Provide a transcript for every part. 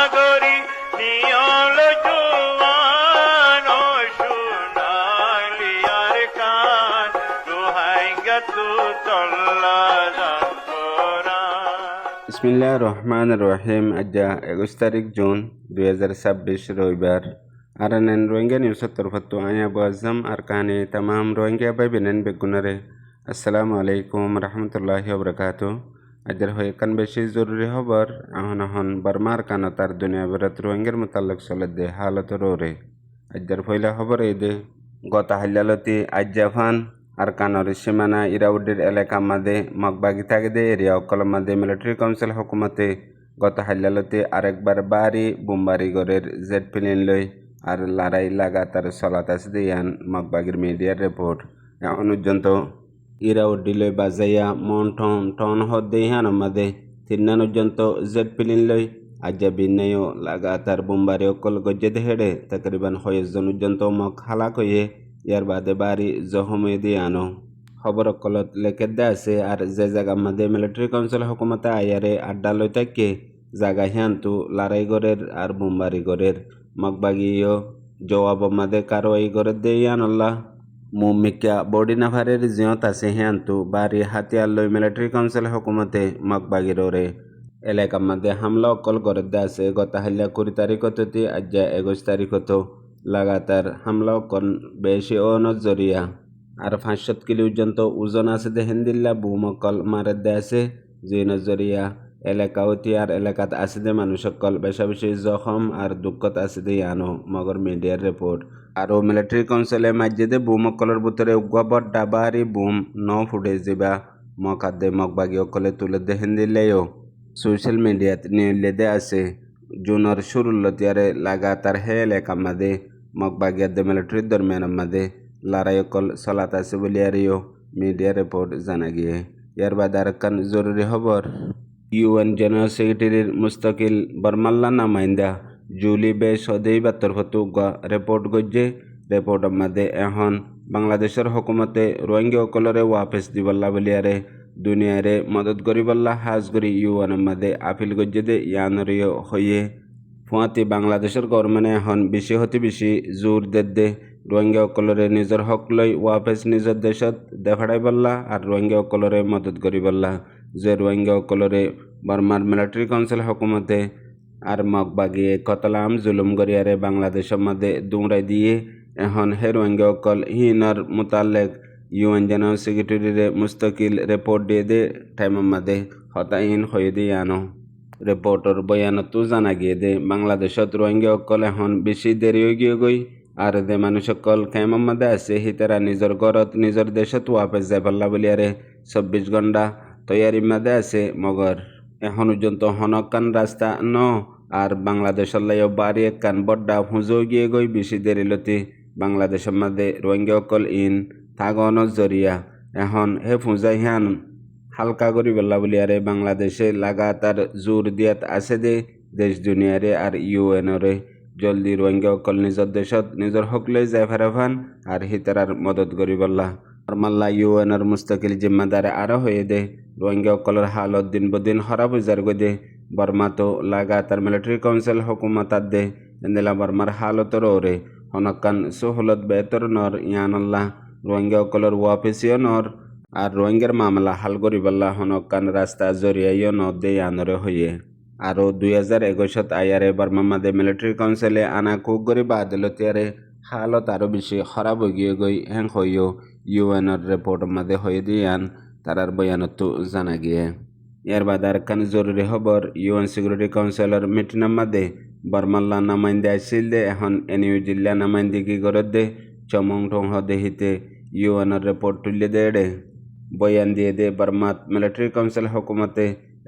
সাগরী নিয়ল জুয়ান ও সোনালি আর কান দোহাই গাতু তল্লা বিসমিল্লাহ রহমান রহিম। আজ্জা 21 তারিখ জুন 2026 রবিবার। আরানেন রোহিঙ্গা নিউজের তরফতো আই আবু আজম আর কাহানি তামাম রোহিঙ্গা ভাই বেনেন বেগুনারে আসসালামু আলাইকুম রহমতুল্লাহি ওবরাকাতু। আজ্জার হয়ে কান বেশি জরুরি খবর এখন বর্মার কানো তার দুনিয়া বেরত রোহিঙ্গার মোতাল্লক চলে হালত রোরে। আজ্জার ফইলা খবর এই দে গত হাল্লালতি আজ্জাফান আর কানোর সীমানা ইরাউদ্দির এলাকা মাদে মগবাগি থাকে এরিয়া অকল মাদে মিলিটারি কাউন্সিল হুকুমতে গত হাল্লালতে আরেকবার বাড়ি বোমবারি গড়ের জেট প্লেন লই আর লড়াই লাগাতার চলাত আছে ইয়ান মগবাগির মিডিয়ার রিপোর্ট। এখন পর্যন্ত ইরাউদ্দি লই বাজাইয়া মন টন টন হদ্দে ইহান মাদে তিন্নান পর্যন্ত জেট প্লেন লই আজ্জা বিন্নায়ও লাগাতার বোমবারি অকল গজ্জেতে হেডে তকরিবান 100 জন পর্যন্ত মগ হালাক হয়ে ইয়ার বাদে বাড়ি জহমে দিয়ে আনো খবর অকলত লেখে দে আছে। আর যে জায়গা মাদে মিলিটারি কাউন্সিল হুকুমতে আয়ারে আড্ডা লই থাকে জায়গা হিয়ান্তু লড়াই গড়ের আর বোমবারি গড়ের মগবাগিও জবাব মাদে কারোয়াই গড়ের দে ইয়ানল্লাহ মুমিকা বডি নাফারের জিয়ত আছে হিয়ান্তু বাড়ি হাতিয়ার লই মিলিটারি কাউন্সিল হুকুমতে মগবাগির ওরে এলাকা মাদে হামলা অকল গড়ের দে আছে। গত হাল্লা 20 তারিখতি আজ্জা 21 তারিখত লাগাতার হামলা অকল বেশি ও নজরিয়া আর 500 কিলো পর্যন্ত ওজন আছে দে হেন্দিল্লা বুমকল মারে দে আছে যে নজরিয়া এলাকা অতি আর এলাকাত আছে দে মানুষ সকল বেশা বেশি জখম আর দুঃখত আছে দে আনো মগর মিডিয়ার রিপোর্ট। আরও মিলিটারি কাউন্সিলে মাঝে বুমকলের ভিতরে উগ্রবর ডাবারি বুম 9 ফুটে যাবা মকাদে মগবাগি অকলে তুলে দে হেন্দিল্লাইও সোশ্যাল মিডিয়াত নিউলে দে আছে। জুনের শুরুলতিয়ারে লাগাতার হে এলাকা মাদে মগবাগিয়ার মিলিটারি দরমিয়ান মাদে লড়াই অকল চলাত আছে বলে আরিও মিডিয়া রিপোর্ট জানা গিয়ে। ইয়ার বাদে আরেকখান জরুরি খবর ইউএন জেনারেল সেক্রেটারির মুস্তাকিল বর্মাল্লা নামাইন্দা জুলি বে সদেই বাত্তর ফতু রিপোর্ট গজ্জে রিপোর্ট মাদে এখন বাংলাদেশের হুকুমতে রোহিঙ্গা অকলরে ওয়াপেস দিবল্লা বলিয়ারে দুনিয়ারে মদত করিবল্লা হাজ করি ইউএন মাদে আপিল গজ্জে দে ইয়ানরিও হইয়ে ফুয়াতি বাংলাদেশের গভর্নমেন্টে এখন বেশি হতে বেশি জোর দে রোহিঙ্গা অকলরে নিজের হক লই ওয়াপেস নিজের দেশত দেখাড়াই বললা আর রোহিঙ্গা অকলরে মদত করি বললা যে রোহিঙ্গা অকলরে বর্মার মিলিটারি কাউন্সিল হুকুমতে আর মগবাগিয়ে কতলাম জুলুম গরিয়ারে বাংলাদেশের মধ্যে দুমরাই দিয়ে এখন হে রোহিঙ্গা অকল হিনার মোতালেক ইউএন জেনারেল সেক্রেটারিরে মুস্তাকিল রিপোর্ট দিয়ে দে টাইমের মধ্যে হতাহীন হয়ে দিয়ে আনো রিপোর্টর বয়ানতো জানা গিয়ে দে বাংলাদেশত রোহিঙ্গা অকল এখন বেশি দেরি হয়ে গিয়ে গই আর যে মানুষ সকল খেমার মধ্যে আছে হিতারা নিজের ঘরত নিজের দেশত ওয়াপেস যাই পারলা বলিয়ারে 24 ঘন্টা তৈয়ারির মধ্যে আছে মগর এখন পর্যন্ত হনকান রাস্তা ন আর বাংলাদেশের লাইও বাড়ি একখান বড্ডা হুঁজো গিয়ে গই বেশি দেরি লতি বাংলাদেশের মধ্যে রোহিঙ্গা অকল ইন থাগন জরিয়া এখন হে ফুঁজাই হিয়ান হালকা করি বললা বলিয়ারে বাংলাদেশে লাগাতার জোর দিয়াত আছে দে দেশ দুনিয়ারে আর ইউএনরে জলদি রোহিঙ্গা অকল নিজের দেশত নিজের হক লই যায় ফেরাফান আর হিতারার মদত করি বললা মাল্লা ইউএনর মুস্তাকিল জিম্মাদারে আরো হয়ে দে রোহিঙ্গা অকলের হালত দিন বদিন খারাপ হয়ে যার গদে বর্মা তো লাগাতার মিলিটারি কাউন্সিল হুকুমতার দে এন্দেলা বর্মার হালতর ওরে হনকান সহলত বেতর নর ইয়ানল্লাহ রোহিঙ্গা অকলের ওয়াপেসিও নর আর রোহিঙ্গার মামলা হাল করি বললা হনকান রাস্তা জরিয়াইও ন দে ইয়ানরে হইয়ে। আরও 2021 আয়ারে বর্মা মাদে মিলিটারি কাউন্সিলে আনা কুক গরি বাদলতিয়ারে হালত আরও বেশি খারাপ হয়ে গিয়ে গই হ্যাং হইও ইউএনর রিপোর্ট মাদে হয়ে দিয়ান তারার বয়ানতো জানা গিয়ে। ইয়ার বাদে আরেকখান জরুরি খবর ইউএন সিকিউরিটি কাউন্সিলের মিটিংয়ের মাদে বর্মাল্লা নামাইন্দে আসছিল দে এখন এনিউ জিল্লা নামাইন্দি কি করে দে চমং টং হদে হিতে ইউএনর রিপোর্ট তুলে দে রে বয়ান দিয়ে দে বর্মাত মিলিটারি কাউন্সিল হুকুমতে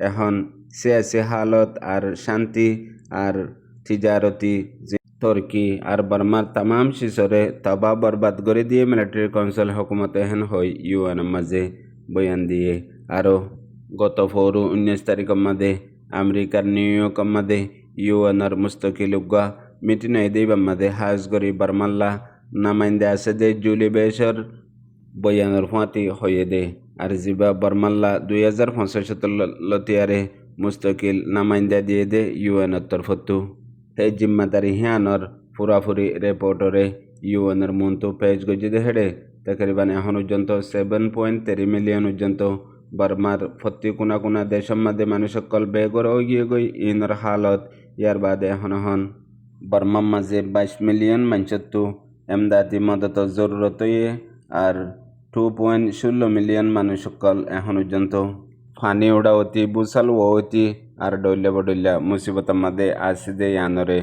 এখন সিয়াসি হালত আর শান্তি আর তিজারতি তুর্কি আর বর্মার তামাম শিশরে তবা বরবাদ করে দিয়ে মিলিটারি কাউন্সিল হুকুমতে হেন হয় ইউএন মাঝে বয়ান দিয়ে। আরও গত 19 তারিখের মাঝে আমেরিকার নিউ ইয়র্কের মাঝে ইউএনর মুস্তাকিল উগ্গা মিটিং দেবার মাঝে হাজ করি বর্মাল্লা নামাইন্দে আছে দে জুলি বেশর বয়ানের ফাঁতি হয়ে দে আর জিবা বর্মাল্লা 2065 লতিয়ারে মুস্তাকিল নামাইন্দা দিয়ে দে ইউএনের তরফতো হে জিম্মাদারি হিয়ানর পুরাপুরি রিপোর্টরে ইউএনের মন্তু পেজ গজ্জে দে হেডে তকরিবান এখন পর্যন্ত 7.3 মিলিয়ন পর্যন্ত বর্মার প্রতি কোনা দেশের মধ্যে মানুষ সকল বেগর গিয়ে গই ইনর হালত ইয়ার বাদে এখন বর্মার মাঝে 22 মিলিয়ন মানুষত্ব এমদাদি মদত জরুরত আর 2.16 মিলিয়ন মানুষ সকল এখন পর্যন্ত ফানি উড়াওতি বুসাল ওতি আর ডইলে বডইলা মুসিবতের মধ্যে আসি দে ইয়ানরে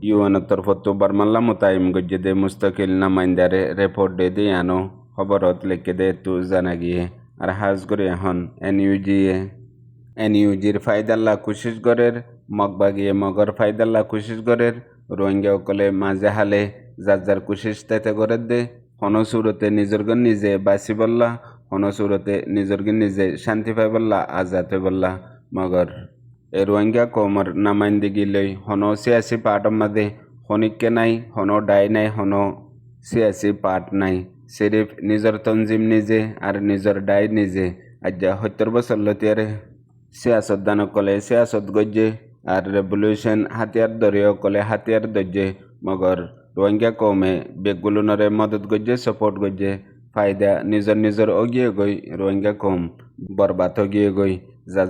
ইউএনের তরফতো বর্মাল্লা মোতায়েম গজ্জে দে মুস্তাকিল নামাইন্দারে রিপোর্ট দে দে ইয়ানো খবরত লিখে দে তু জানা গিয়ে আর হাজ করে এখন এনইউজির ফায়দাল্লা কুশিস গরের মগবাগিয়ে মগর ফায়দাল্লা কুশিস গরের রোহিঙ্গা সকলে মাঝে হালে যার কুশিস তেতে গরের দে হনসুরতে নিজরগন নিজে বাসি বললা হনসুরতে নিজরগন নিজে শান্তি পাই বললা আজাদ হয়ে বললা মগর এ রোহিঙ্গা কমর নামাইন্দিগি লই হন সিয়াসি পার্টর মাঝে হনিককে নাই হন ডাই নাই হন সিয়াসি পার্ট নাই সিরিফ নিজর তঞ্জিম নিজে আর নিজর ডাই নিজে আজ্জা 70 বছর লতিয়ারে সিয়াসত দান কলে সিয়াসত গজ্জে আর রেভলিউশন হাতিয়ার দরিয় কলে হাতিয়ার দজ্জে মগর রোহিঙ্গা কমে বেগুলুনরে মদত গজ্জে সাপোর্ট গজ্জে ফায়দা নিজর অগিয়ে গই রোহিঙ্গা কম বরবাদ গিয়ে গই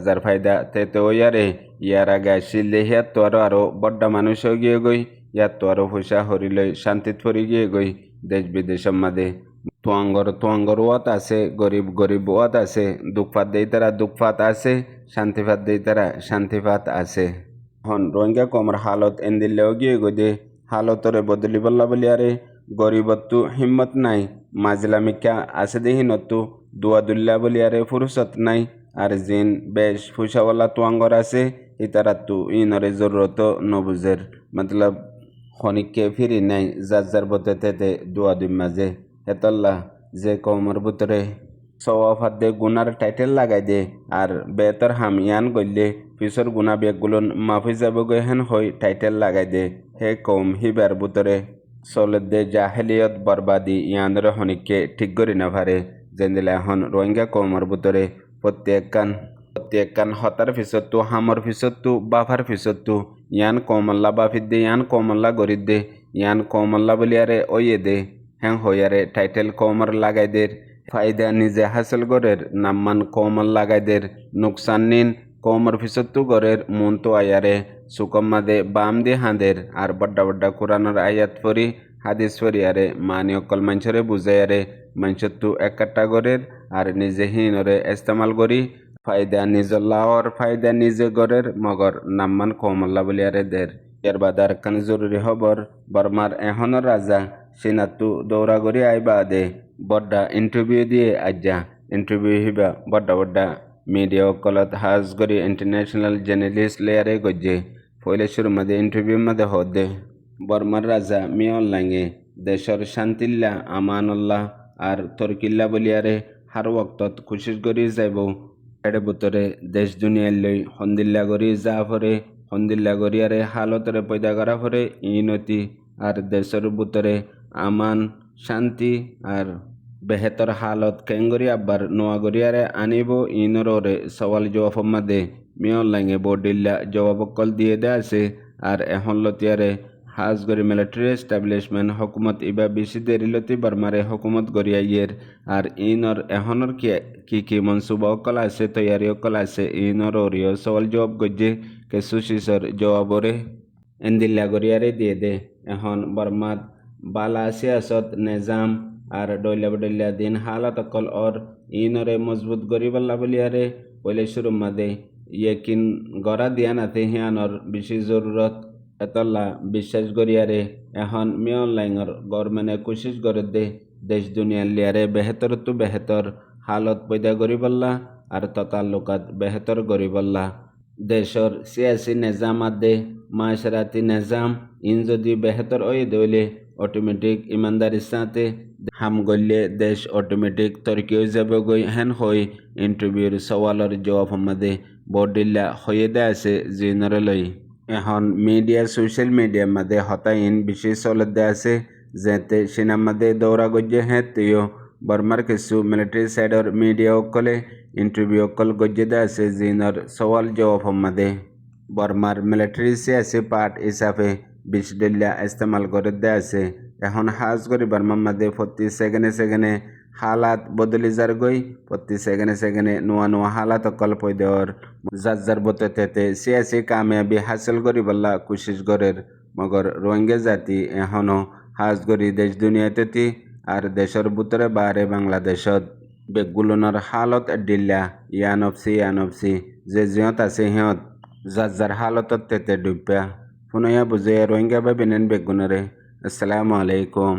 যার ফায়দা তেতে ইয়ারে ইয়ার আগে আসিলে হিয়ার তো আরো বড্ডা মানুষ গিয়ে গই ইয়ার তো আরো পয়সা হরিলই শান্তিত ফরি গিয়ে গই দেশ বিদেশের মাঝে তোয়াঙ্গর ওয়াত আছে গরিব ওয়াত আছে দুঃখপাত দেই তারা দুঃখপাত আছে শান্তিপাত দেই তারা শান্তিপাত আছে হন রোহিঙ্গা কমর হালত এন্দিল্লেও গিয়ে গই দে হালতরে বদলি বল্লা বলি আরে গরিবত্তু হিম্মত নাই মাজলামিকা আছে দেহিনত্তু দুয়া দুল্লা বলি আরে ফুরসত নাই আর জিন বেশ ফুসাওয়ালা তোয়াঙ্গর আছে ইতারাত্তু ইনরে জরুরত নবুজের মতলব খনিককে ফিরি নাই যার বতে তেতে দুয়া দুই মাঝে হেতল্লা যে কমর ভিতরে সওয়াফাত দে গুনার টাইটেল লাগাই দে আর বেতর হাম ইয়ান গইলে পিছর গুনা বেগুলন মাফি যাব গই হেন হই টাইটেল লাগাই দে হে কম হিবার ভিতরে চলে দে জাহেলিয়ত বরবাদি ইয়ানরে হনিককে ঠিক করি না পারে যেদিলে এখন রোহিঙ্গা কমর ভিতরে প্রত্যেকখান হতার পিছতো হামর পিছতো বাফার পিছতো ইয়ান কমল্লা বাফিদ দে ইয়ান কমল্লা গরিদ দে ইয়ান কমল্লা বলি আরে ওয়ে দে হ্যাঁ হইয়ারে টাইটেল কমর লাগাই দের ফায়দা নিজে হাসিল গরের নাম্মান কমর লাগাই দের নুকসান নিন কমর পিছতো গরের মন তো আয়ারে সুকম্মা দে বাম দে হাঁদের আর বড্ডা কোরআনের আয়াত ফরি হাদিস ফরি আরে মানি অকল মানুষরে বুঝাই আরে মানুষত্তু একটা গরের আর নিজে হিনরে ইস্তেমাল করি ফায়দা নিজের লাওয়ার ফায়দা নিজে গরের মগর নাম্মান কমল্লা বলি আরে দের এর বাদার কান জরুরি খবর বর্মার এখনর রাজা সিনাতু দৌড়া করি আইবা দে বড্ডা ইন্টারভিউ দিয়ে আজ্জা ইন্টারভিউ হিবা বড্ডা মিডিয়া কলত হাজ করি ইন্টারন্যাশনাল জার্নালিস্ট লেয়ারে গজ্জে পয়লে শুরু মধ্যে ইন্টারভিউ মধ্যে হদে বর্মার রাজা মিয়ন লাঙে দেশর শান্তিল্লা আমানুল্লাহ আর তরকিল্লা বলিয়ারে হার ওক্তত খুশিস করি যাইব এড়ে বুতরে দেশ দুনিয়ার লই হন্দিল্লা করি যা ফরে হন্দিল্লা করিয়ারে হালতরে পয়দা করা ফরে ইনতি আর দেশের বুতরে আমান শান্তি আর বেহেতর হালত কেঙ্গরি আব্বার নোয়া গরিয়ারে আনিব ইনরে সওয়াল জবাব মাদে মিয়ন লাঙে বডিল্লা জবাবকল দিয়ে দে আছে আর এখন লতিয়ারে হাজ গরি মিলিটারি এস্টাবলিশমেন্ট হকুমত ইবা বেশি দেরিলতি বর্মারে হকুমত গরিয়াইয়ের আর ইনর এখনর কি মনসুবা অকল আছে তৈয়ারি অকল আছে ইনর ওরিও সওয়াল জবাব গজ্জে কে সুশিসর জবাবরে এন্দিল্লা গরিয়ারে দিয়ে দে এখন বর্মাত বালা সিয়াসত নিজাম আর ডইলা দিন হালত অকল অর ইনরে মজবুত গরি বল্লা বলিয়ারে পয়লে শুরু মাদে ইয়েকিন গড়া দিয়া নাতে হিয়ানর বেশি জরুরত এতলা বিশ্বাস গরিয়ারে এখন মিয়ন লাইঙর গভর্নমেন্টে কোশিশ করে দে দেশ দুনিয়ার লিয়ারে বেহেতর হালত পয়দা গরি বল্লা আর ততাল্লুকাত বেহেতর গরি বল্লা দেশর সিয়াসি নিজাম আদে মাশরাতি নিজাম ইন যদি বেহেতর ওই দইলে অটোমেটিক ইমানদারির সাথে হাম গল্লে দেশ অটোমেটিক তরকিও যাবে গই হেন হই ইন্টারভিউর সওয়ালর জবাব আমাদে বডিল্লা হয়ে দে আছে জিনরে লই এখন মিডিয়া সোশ্যাল মিডিয়ার মধ্যে হতাইন বেশি চলত দে আছে যেতে সিনেমার মধ্যে দৌড়া গজ্জে হ্যাঁ তুইও বর্মার কিছু মিলিটারি সাইডর মিডিয়া অকলে ইন্টারভিউ অকল গজ্জেদা আছে জিনর সওয়াল জবাব হম্মাদে বর্মার মিলিটারি সিয়াসি পার্ট হিসাবে $20 ইস্তেমাল করে দেয়া আছে এখন হাজ করি বর্মার মাঝে প্রতি সেকেন্ডে হালাত বদলি যার গই প্রতি সেকেন্ডে নোয়া হালাত অকল পয়দর যার বততে সিয়াসি কামিয়াবি হাসিল করি বল্লা কোশিশ গরের মগর রোহিঙ্গা জাতি এখনো হাজ করি দেশ দুনিয়াতে আর দেশের ভিতরে বারে বাংলাদেশত বেগুলনের হালত ডিল্লা ইয়ানপসি যে জিয়ত আছে সিহঁত যার হালতত তেতে ডুববা ফুনয়া বুঝে রোহিঙ্গা বা বিনেন বেগুনরে। আসসালামু আলাইকুম।